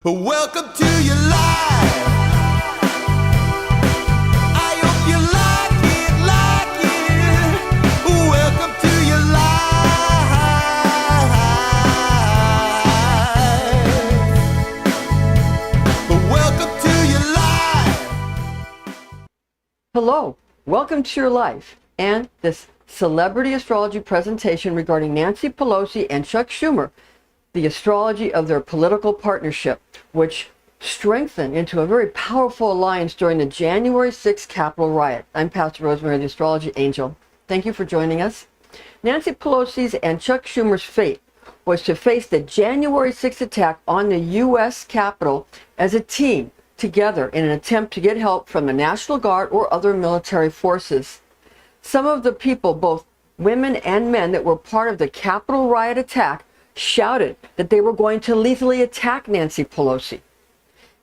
Welcome to your life. I hope you like it. Welcome to your life. Welcome to your life. Hello, welcome to your life and this celebrity astrology presentation regarding Nancy Pelosi and Chuck Schumer, the astrology of their political partnership, which strengthened into a very powerful alliance during the January 6th Capitol Riot. I'm Pastor Rosemary, the Astrology Angel. Thank you for joining us. Nancy Pelosi's and Chuck Schumer's fate was to face the January 6th attack on the U.S. Capitol as a team together in an attempt to get help from the National Guard or other military forces. Some of the people, both women and men, that were part of the Capitol Riot attack shouted that they were going to lethally attack Nancy Pelosi.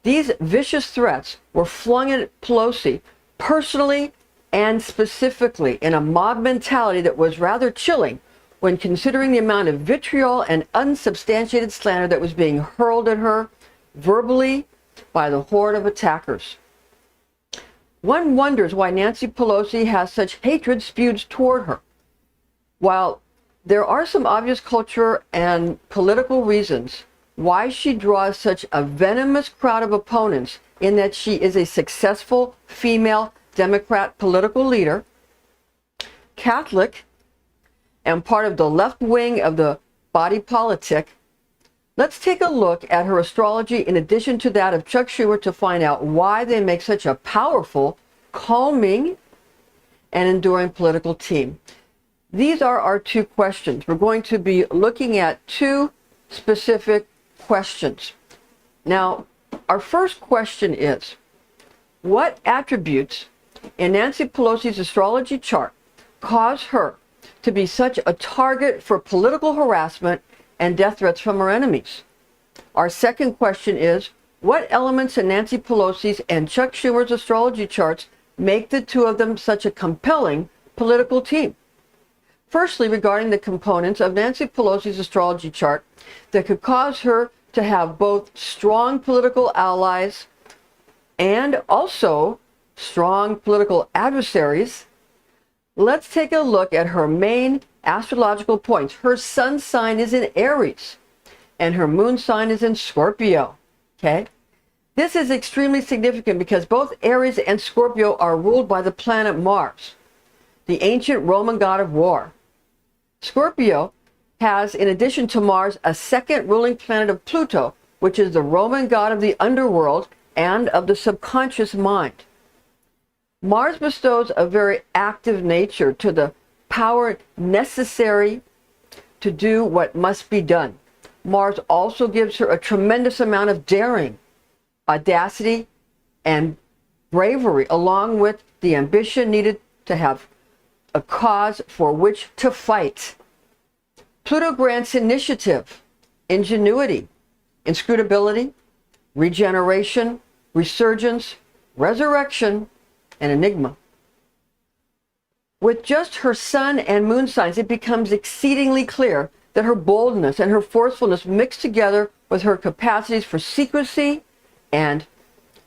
These vicious threats were flung at Pelosi personally and specifically in a mob mentality that was rather chilling when considering the amount of vitriol and unsubstantiated slander that was being hurled at her verbally by the horde of attackers. One wonders why Nancy Pelosi has such hatred spewed toward her. While there are some obvious cultural and political reasons why she draws such a venomous crowd of opponents, in that she is a successful female Democrat political leader, Catholic, and part of the left wing of the body politic. Let's take a look at her astrology in addition to that of Chuck Schumer to find out why they make such a powerful, calming, and enduring political team. These are our two questions. We're going to be looking at two specific questions. Now, our first question is, what attributes in Nancy Pelosi's astrology chart cause her to be such a target for political harassment and death threats from her enemies? Our second question is, what elements in Nancy Pelosi's and Chuck Schumer's astrology charts make the two of them such a compelling political team? Firstly, regarding the components of Nancy Pelosi's astrology chart that could cause her to have both strong political allies and also strong political adversaries, let's take a look at her main astrological points. Her sun sign is in Aries and her moon sign is in Scorpio. Okay? This is extremely significant because both Aries and Scorpio are ruled by the planet Mars, the ancient Roman god of war. Scorpio has, in addition to Mars, a second ruling planet of Pluto, which is the Roman god of the underworld and of the subconscious mind. Mars bestows a very active nature to the power necessary to do what must be done. Mars also gives her a tremendous amount of daring, audacity, and bravery, along with the ambition needed to have a cause for which to fight. Pluto grants initiative, ingenuity, inscrutability, regeneration, resurgence, resurrection, and enigma. With just her sun and moon signs, it becomes exceedingly clear that her boldness and her forcefulness mixed together with her capacities for secrecy and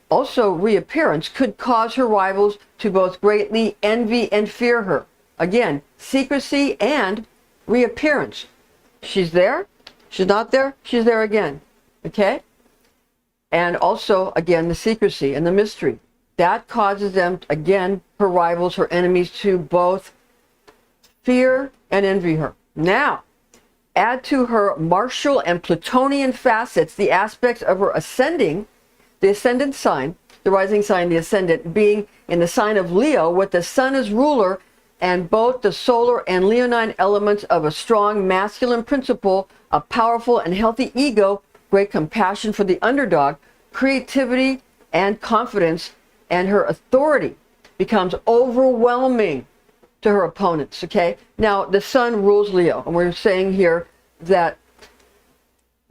also reappearance could cause her rivals to both greatly envy and fear her. Again, secrecy and reappearance. She's there, she's not there, she's there again. Okay? And also, again, the secrecy and the mystery. That causes them, again, her rivals, her enemies, to both fear and envy her. Now, add to her martial and Plutonian facets the aspects of her ascending, the ascendant sign, the rising sign, the ascendant, being in the sign of Leo, with the sun as ruler, and both the solar and leonine elements of a strong masculine principle, a powerful and healthy ego, great compassion for the underdog, creativity and confidence, and her authority becomes overwhelming to her opponents. Okay? Now, the sun rules Leo, and we're saying here that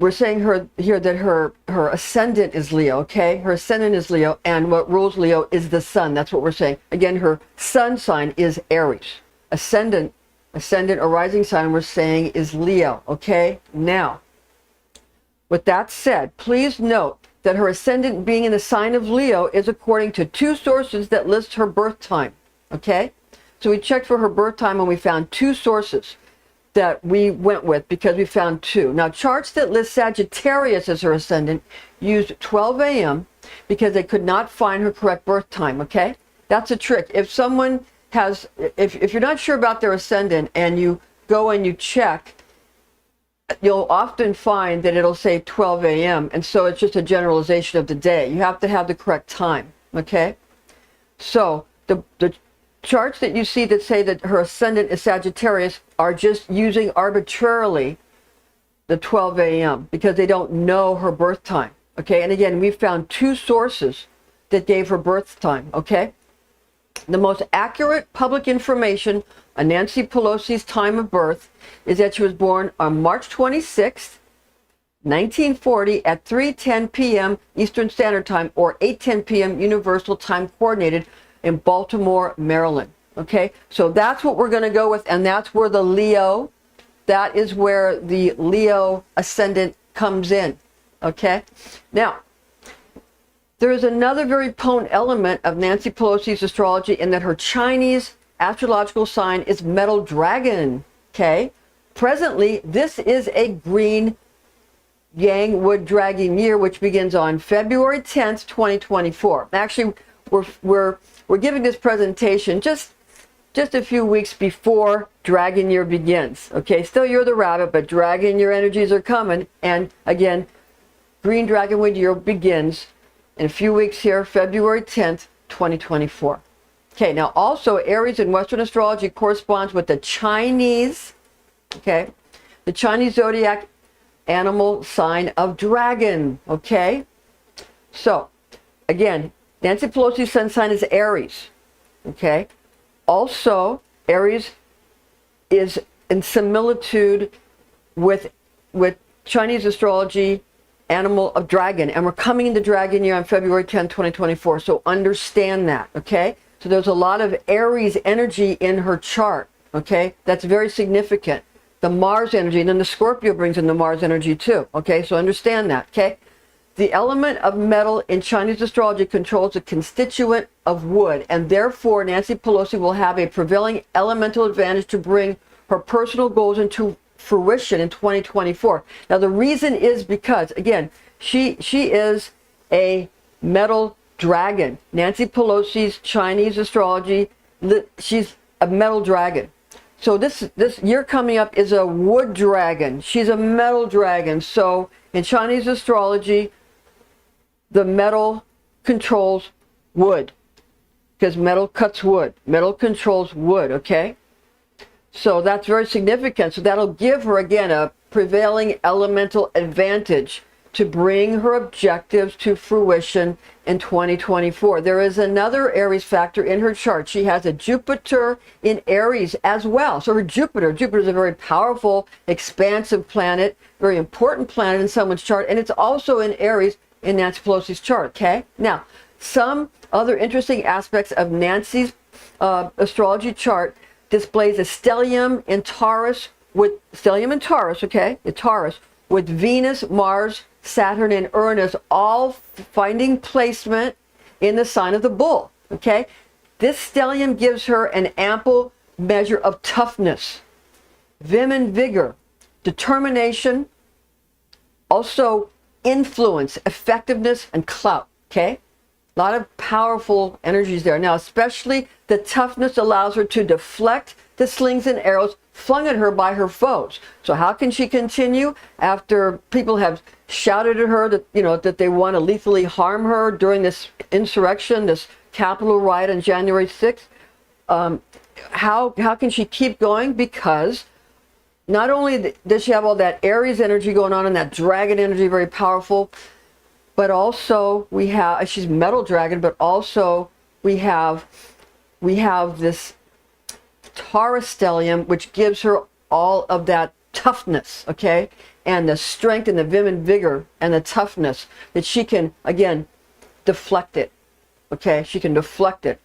her ascendant is Leo, okay? Her ascendant is Leo, and what rules Leo is the sun. That's what we're saying. Again, her sun sign is Aries. Ascendant or rising sign, we're saying, is Leo, okay? Now, with that said, please note that her ascendant being in the sign of Leo is according to 2 sources that list her birth time. Okay? So we checked for her birth time and we found 2 sources that we went with because we found 2. Now, charts that list Sagittarius as her ascendant used 12 a.m. because they could not find her correct birth time. Okay? That's a trick. If someone has, if you're not sure about their ascendant and you go and you check, you'll often find that it'll say 12 a.m. and so it's just a generalization of the day. You have to have the correct time. Okay? So the charts that you see that say that her ascendant is Sagittarius are just using arbitrarily the 12 a.m. because they don't know her birth time. Okay? And again, we found 2 sources that gave her birth time. Okay? The most accurate public information on Nancy Pelosi's time of birth is that she was born on March 26th, 1940 at 3:10 p.m. Eastern Standard Time or 8:10 p.m. Universal Time Coordinated in Baltimore, Maryland. Okay, so that's what we're going to go with, and that's where the Leo, that is where the Leo ascendant comes in. Okay, now, there is another very potent element of Nancy Pelosi's astrology in that her Chinese astrological sign is Metal Dragon. Okay? Presently, this is a green Yang Wood Dragon year, which begins on February 10th, 2024. Actually, we're giving this presentation just a few weeks before Dragon year begins. Okay? Still, you're the rabbit, but Dragon year energies are coming. And again, Green Dragonwood year begins in a few weeks here, February 10th, 2024. Okay, now also Aries in Western astrology corresponds with the Chinese, okay, the Chinese zodiac animal sign of dragon, okay? So, again, Nancy Pelosi's sun sign is Aries, okay? Also, Aries is in similitude with Chinese astrology animal of dragon, and we're coming into dragon year on February 10, 2024, so understand that. Okay, so there's a lot of Aries energy in her chart. Okay, that's very significant. The Mars energy, and then the Scorpio brings in the Mars energy too. Okay, so understand that. Okay, the element of metal in Chinese astrology controls a constituent of wood, and therefore Nancy Pelosi will have a prevailing elemental advantage to bring her personal goals into fruition in 2024. Now the reason is because, again, she is a metal dragon. Nancy Pelosi's Chinese astrology, she's a metal dragon. So this year coming up is a wood dragon. She's a metal dragon. So in Chinese astrology, the metal controls wood because metal cuts wood. Metal controls wood, okay? So that's very significant. So that'll give her, again, a prevailing elemental advantage to bring her objectives to fruition in 2024. There is another Aries factor in her chart. She has a Jupiter in Aries as well. So her Jupiter is a very powerful, expansive planet, very important planet in someone's chart, and it's also in Aries in Nancy Pelosi's chart, okay? Now, some other interesting aspects of Nancy's astrology chart displays a stellium in Taurus okay, in Taurus, with Venus, Mars, Saturn, and Uranus all finding placement in the sign of the bull, okay? This stellium gives her an ample measure of toughness, vim and vigor, determination, also influence, effectiveness, and clout, okay? A lot of powerful energies there. Now, especially the toughness allows her to deflect the slings and arrows flung at her by her foes. So how can she continue after people have shouted at her that, you know, that they want to lethally harm her during this insurrection, this Capitol Riot on January 6th? How can she keep going? Because not only does she have all that Aries energy going on and that dragon energy, very powerful, but also we have, she's metal dragon, but also we have this Taurus stellium, which gives her all of that toughness, okay? And the strength and the vim and vigor and the toughness that she can, again, deflect it, okay? She can deflect it,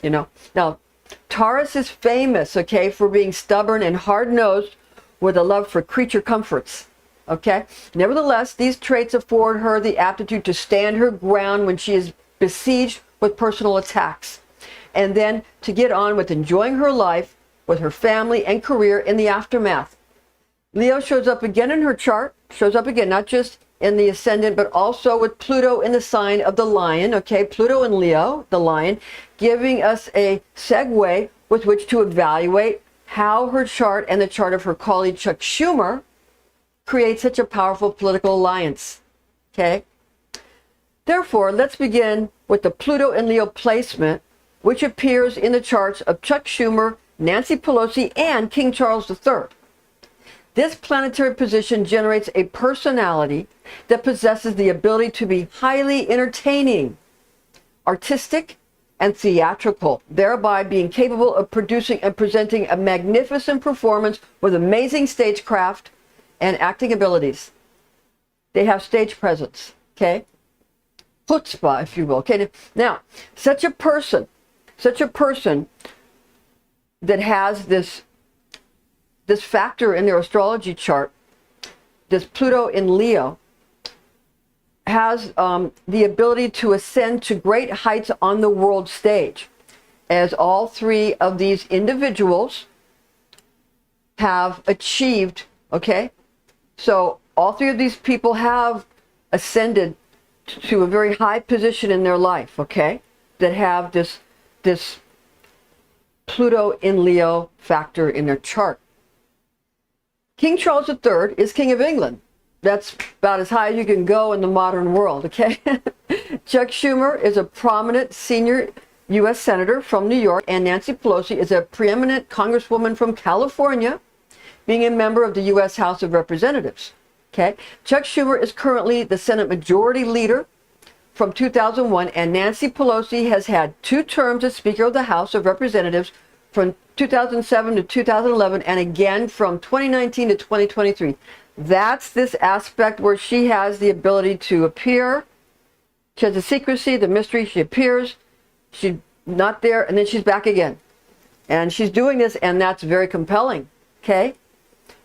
you know? Now, Taurus is famous, okay, for being stubborn and hard-nosed with a love for creature comforts, Okay? Nevertheless, these traits afford her the aptitude to stand her ground when she is besieged with personal attacks, and then to get on with enjoying her life with her family and career in the aftermath. Leo shows up again in her chart, shows up again, not just in the ascendant, but also with Pluto in the sign of the lion, okay? Pluto and Leo, the lion, giving us a segue with which to evaluate how her chart and the chart of her colleague Chuck Schumer create such a powerful political alliance, okay? Therefore, let's begin with the Pluto and Leo placement, which appears in the charts of Chuck Schumer, Nancy Pelosi, and King Charles III. This planetary position generates a personality that possesses the ability to be highly entertaining, artistic, and theatrical, thereby being capable of producing and presenting a magnificent performance with amazing stagecraft and acting abilities. They have stage presence, okay? Chutzpah, if you will. Okay, now, such a person that has this factor in their astrology chart, this Pluto in Leo, has the ability to ascend to great heights on the world stage, as all three of these individuals have achieved, okay? So all three of these people have ascended to a very high position in their life, okay? That have this Pluto in Leo factor in their chart. King Charles III is King of England. That's about as high as you can go in the modern world, okay? Chuck Schumer is a prominent senior U.S. Senator from New York, and Nancy Pelosi is a preeminent Congresswoman from California, being a member of the U.S. House of Representatives, okay? Chuck Schumer is currently the Senate Majority Leader from 2001, and Nancy Pelosi has had 2 terms as Speaker of the House of Representatives from 2007 to 2011, and again from 2019 to 2023. That's this aspect where she has the ability to appear. She has the secrecy, the mystery. She appears, she's not there, and then she's back again. And she's doing this, and that's very compelling, okay?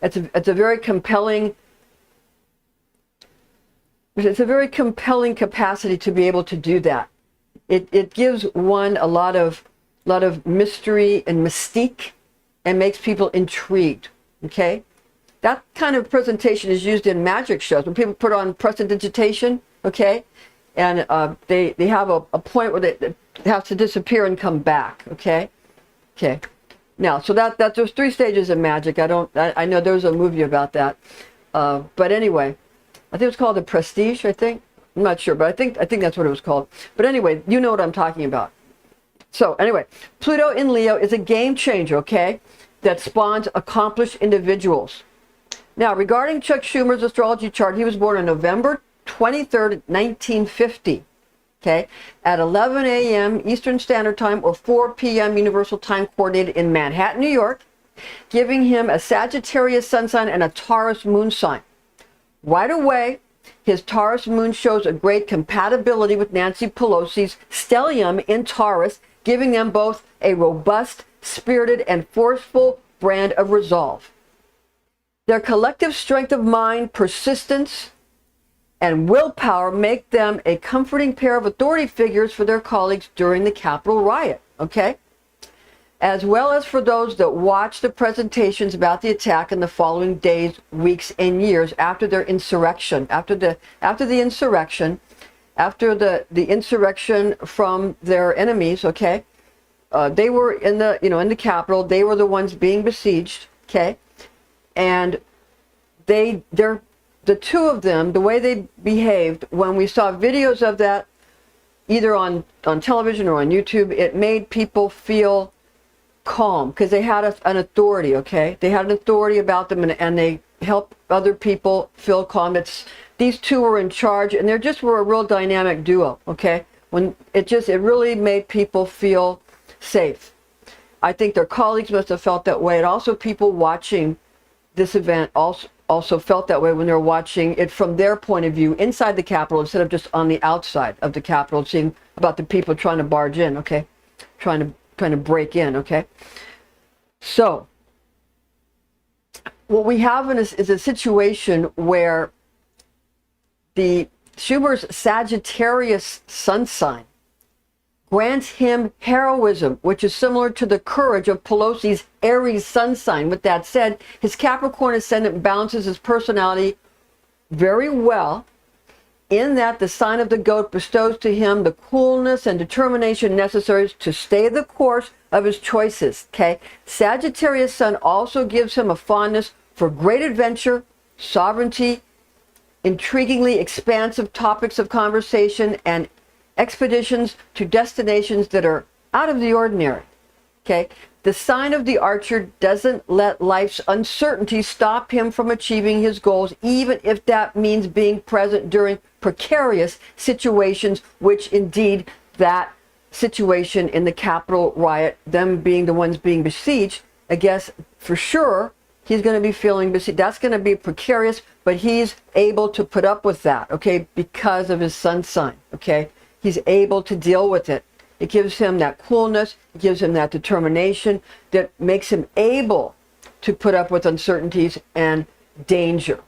It's a very compelling, it's a very compelling capacity to be able to do that. It gives one a lot of mystery and mystique, and makes people intrigued, okay? That kind of presentation is used in magic shows when people put on prestidigitation, okay? And they have a point where they have to disappear and come back, okay? Okay. Now, so that there's 3 stages of magic. I know there was a movie about that. But anyway, I think it was called The Prestige, I think. I'm not sure, but I think that's what it was called. But anyway, you know what I'm talking about. So anyway, Pluto in Leo is a game changer, okay? That spawns accomplished individuals. Now, regarding Chuck Schumer's astrology chart, he was born on November 23rd, 1950, okay, at 11 a.m. Eastern Standard Time or 4 p.m. Universal Time Coordinated in Manhattan, New York, giving him a Sagittarius sun sign and a Taurus moon sign. Right away, his Taurus moon shows a great compatibility with Nancy Pelosi's stellium in Taurus, giving them both a robust, spirited, and forceful brand of resolve. Their collective strength of mind, persistence, and willpower make them a comforting pair of authority figures for their colleagues during the Capitol Riot, okay? As well as for those that watch the presentations about the attack in the following days, weeks, and years after their insurrection, after the insurrection from their enemies, okay? They were in the Capitol. They were the ones being besieged, okay? And the 2 of them, the way they behaved, when we saw videos of that, either on television or on YouTube, it made people feel calm because they had an authority, okay? They had an authority about them, and they helped other people feel calm. These 2 were in charge, and they just were a real dynamic duo, okay? When it really made people feel safe. I think their colleagues must have felt that way, and also people watching this event also felt that way when they're watching it from their point of view inside the Capitol instead of just on the outside of the Capitol, seeing about the people trying to barge in, okay? Trying to break in, okay? So, what we have is a situation where the Schumer's Sagittarius sun sign grants him heroism, which is similar to the courage of Pelosi's Aries sun sign. With that said, his Capricorn ascendant balances his personality very well, in that the sign of the goat bestows to him the coolness and determination necessary to stay the course of his choices. Okay, Sagittarius sun also gives him a fondness for great adventure, sovereignty, intriguingly expansive topics of conversation, and expeditions to destinations that are out of the ordinary. Okay, the sign of the archer doesn't let life's uncertainty stop him from achieving his goals, even if that means being present during precarious situations, which indeed that situation in the Capitol riot, them being the ones being besieged, I guess for sure he's going to be feeling besieged. That's going to be precarious, but he's able to put up with that, okay, because of his sun sign, okay? He's able to deal with it. It gives him that coolness, it gives him that determination that makes him able to put up with uncertainties and danger,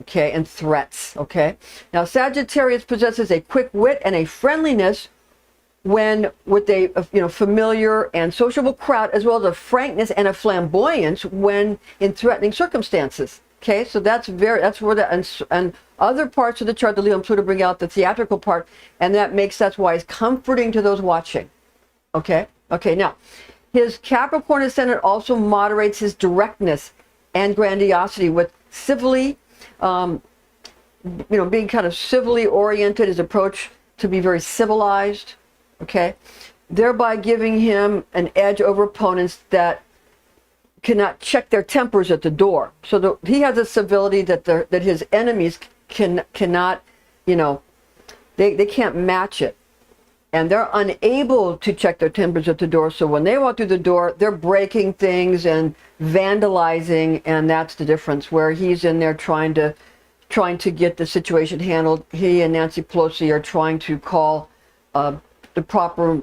okay, and threats, okay? Now, Sagittarius possesses a quick wit and a friendliness when with a familiar and sociable crowd, as well as a frankness and a flamboyance when in threatening circumstances. Okay, so that's where the and other parts of the chart, the Leo and Pluto bring out the theatrical part, and that's why it's comforting to those watching. Okay, now his Capricorn ascendant also moderates his directness and grandiosity with civilly, being kind of civilly oriented, his approach to be very civilized. Okay, thereby giving him an edge over opponents that cannot check their tempers at the door. So he has a civility that his enemies cannot, they can't match it, and they're unable to check their tempers at the door. So when they walk through the door, they're breaking things and vandalizing, and that's the difference. Where he's in there trying to get the situation handled. He and Nancy Pelosi are trying to call the proper,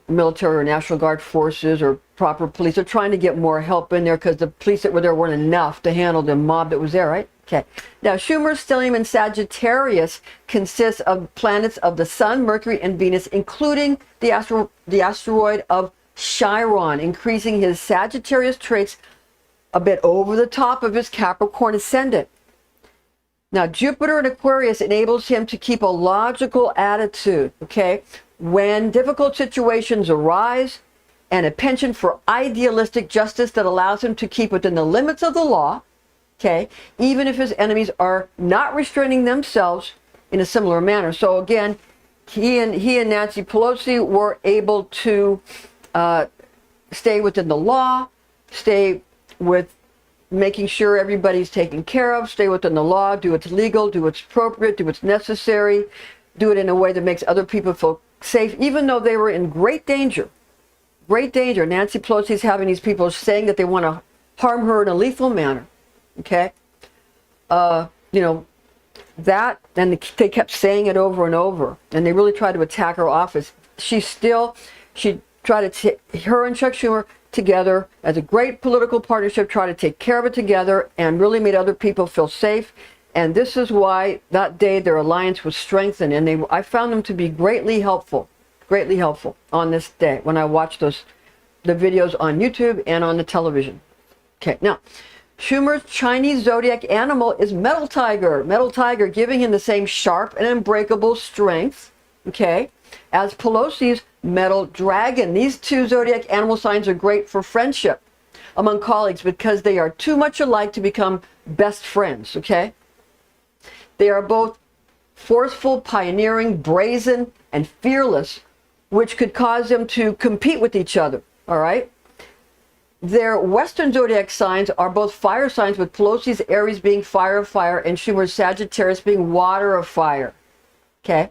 military or National Guard forces or proper police. They're trying to get more help in there because the police that were there weren't enough to handle the mob that was there, right? Okay. Now, Schumer's stellium in Sagittarius consists of planets of the Sun, Mercury, and Venus, including the asteroid of Chiron, increasing his Sagittarius traits a bit over the top of his Capricorn ascendant. Now, Jupiter in Aquarius enables him to keep a logical attitude, okay, when difficult situations arise, and a penchant for idealistic justice that allows him to keep within the limits of the law, okay, even if his enemies are not restraining themselves in a similar manner. So again, he and Nancy Pelosi were able to stay within the law, stay with making sure everybody's taken care of, stay within the law, do what's legal, do what's appropriate, do what's necessary, do it in a way that makes other people feel safe, even though they were in great danger. Great danger. Nancy Pelosi's having these people saying that they want to harm her in a lethal manner. Okay? That, and they kept saying it over and over, and they really tried to attack her office. She tried to her and Chuck Schumer together as a great political partnership, try to take care of it together, and really made other people feel safe. And this is why that day their alliance was strengthened, and I found them to be greatly helpful on this day when I watched the videos on YouTube and on the television. Okay, now Schumer's Chinese zodiac animal is Metal Tiger, giving him the same sharp and unbreakable strength, okay, as Pelosi's Metal Dragon. These two zodiac animal signs are great for friendship among colleagues because they are too much alike to become best friends, okay? They are both forceful, pioneering, brazen, and fearless, which could cause them to compete with each other, all right? Their Western zodiac signs are both fire signs, with Pelosi's Aries being fire of fire and Schumer's Sagittarius being water of fire, okay?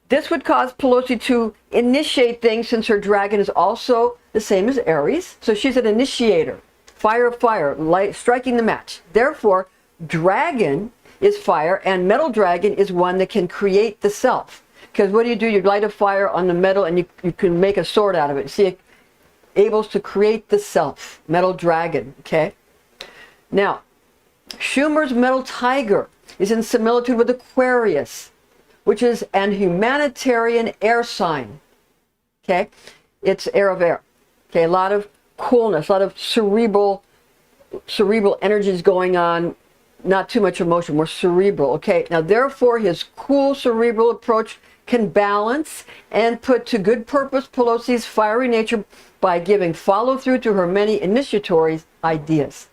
This would cause Pelosi to initiate things, since her dragon is also the same as Aries. So she's an initiator, fire of fire, light, striking the match. Therefore, dragon is fire, and Metal Dragon is one that can create the self. Because what do? You light a fire on the metal, and you can make a sword out of it. See, it able to create the self. Metal Dragon, okay? Now, Schumer's metal tiger is in similitude with Aquarius, which is an humanitarian air sign. Okay, it's air of air. Okay, a lot of coolness, a lot of cerebral energies going on, not too much emotion, more cerebral. Okay, now therefore his cool cerebral approach can balance and put to good purpose Pelosi's fiery nature by giving follow through to her many initiatory ideas.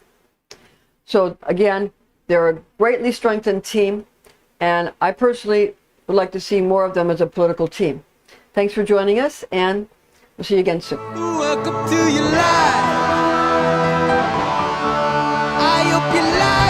So again, they're a greatly strengthened team, and I personally would like to see more of them as a political team. Thanks for joining us, and we'll see you again soon. Welcome to your life. I hope you like